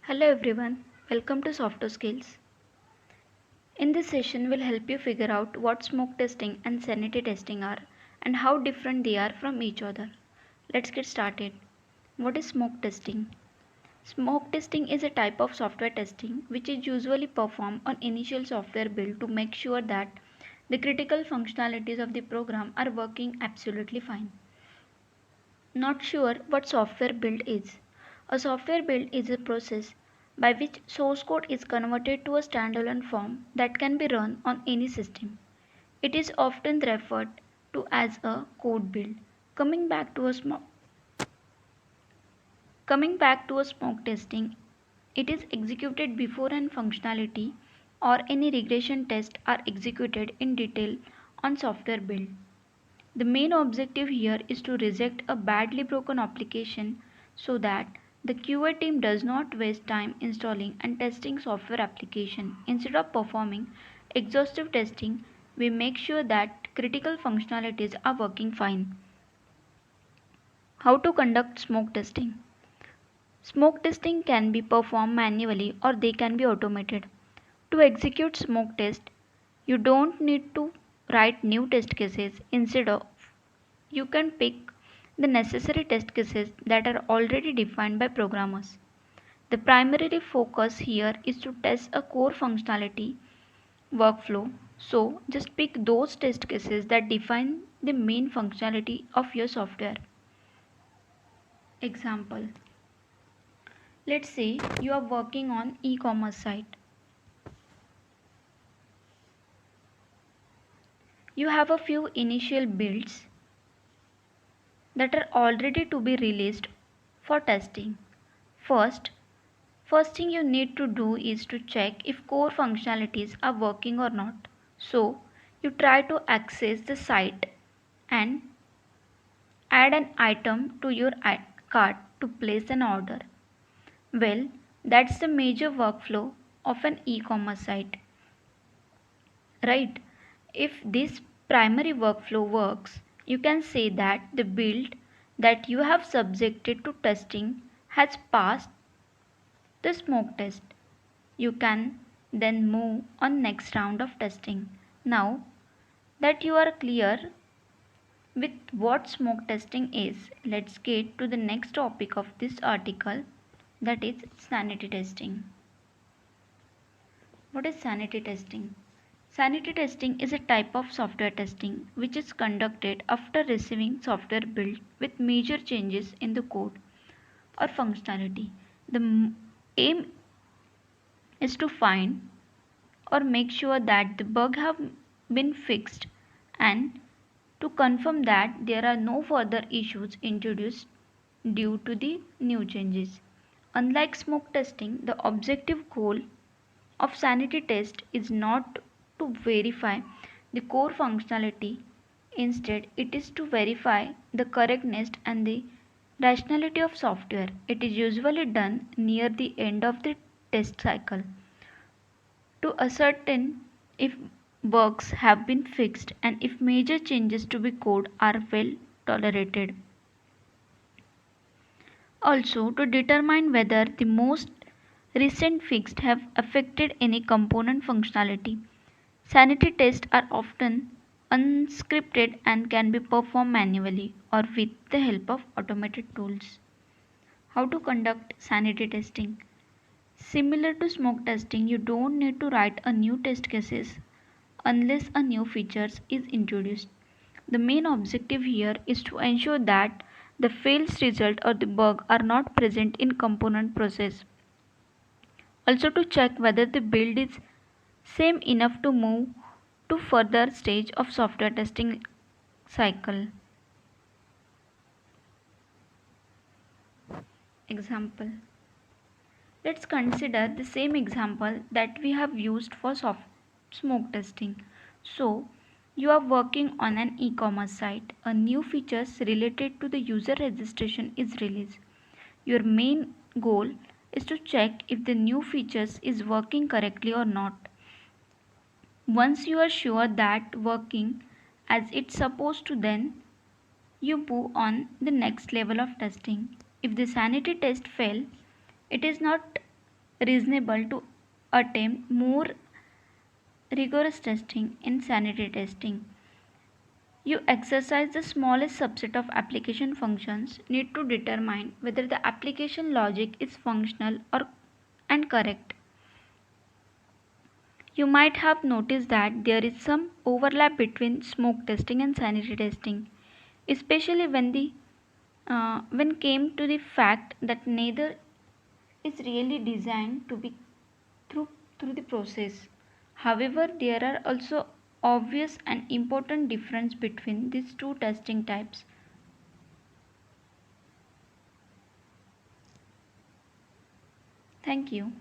Hello everyone, welcome to Software Skills. In this session, we'll help you figure out what smoke testing and sanity testing are and how different they are from each other. Let's get started. What is smoke testing? Smoke testing is a type of software testing which is usually performed on initial software build to make sure that the critical functionalities of the program are working absolutely fine. Not sure what software build is? A software build is a process by which source code is converted to a standalone form that can be run on any system. It is often referred to as a code build. Coming back to a smoke Coming back to a smoke testing, it is executed before an functionality or any regression test are executed in detail on software build. The main objective here is to reject a badly broken application so that the QA team does not waste time installing and testing software application. Instead of performing exhaustive testing, we make sure that critical functionalities are working fine. How to conduct smoke testing? Smoke testing can be performed manually or they can be automated. To execute smoke test, you don't need to write new test cases. Instead of you can pick the necessary test cases that are already defined by programmers. The primary focus here is to test a core functionality workflow, so just pick those test cases that define the main functionality of your software. Example. Let's say you are working on e-commerce site. You have a few initial builds that are already to be released for testing. First, First thing you need to do is to check if core functionalities are working or not. So you try to access the site and add an item to your cart to place an order. Well, that's the major workflow of an e-commerce site, right? If this primary workflow works, you can say that the build that you have subjected to testing has passed the smoke test. You can then move on next round of testing. Now that you are clear with what smoke testing is, let's get to the next topic of this article, that is sanity testing. What is sanity testing? Sanity testing is a type of software testing which is conducted after receiving software built with major changes in the code or functionality. The aim is to find or make sure that the bug have been fixed and to confirm that there are no further issues introduced due to the new changes. Unlike smoke testing, the objective goal of sanity test is not to verify the core functionality. Instead, it is to verify the correctness and the rationality of software. It is usually done near the end of the test cycle to ascertain if bugs have been fixed and if major changes to the code are well tolerated. Also, to determine whether the most recent fixes have affected any component functionality. Sanity tests are often unscripted and can be performed manually or with the help of automated tools. How to conduct sanity testing? Similar to smoke testing, you don't need to write a new test cases unless a new feature is introduced. The main objective here is to ensure that the fails result or the bug are not present in component process. Also to check whether the build is same enough to move to further stage of software testing cycle. Example. Let's consider the same example that we have used for smoke testing. So, you are working on an e-commerce site. A new features related to the user registration is released. Your main goal is to check if the new features is working correctly or not. Once you are sure that working as it's supposed to, then you move on the next level of testing. If the sanity test fail, it is not reasonable to attempt more rigorous testing in sanity testing. You exercise the smallest subset of application functions need to determine whether the application logic is functional or and correct. You might have noticed that there is some overlap between smoke testing and sanity testing, especially when came to the fact that neither is really designed to be through through the process. However, there are also obvious and important difference between these two testing types. Thank you.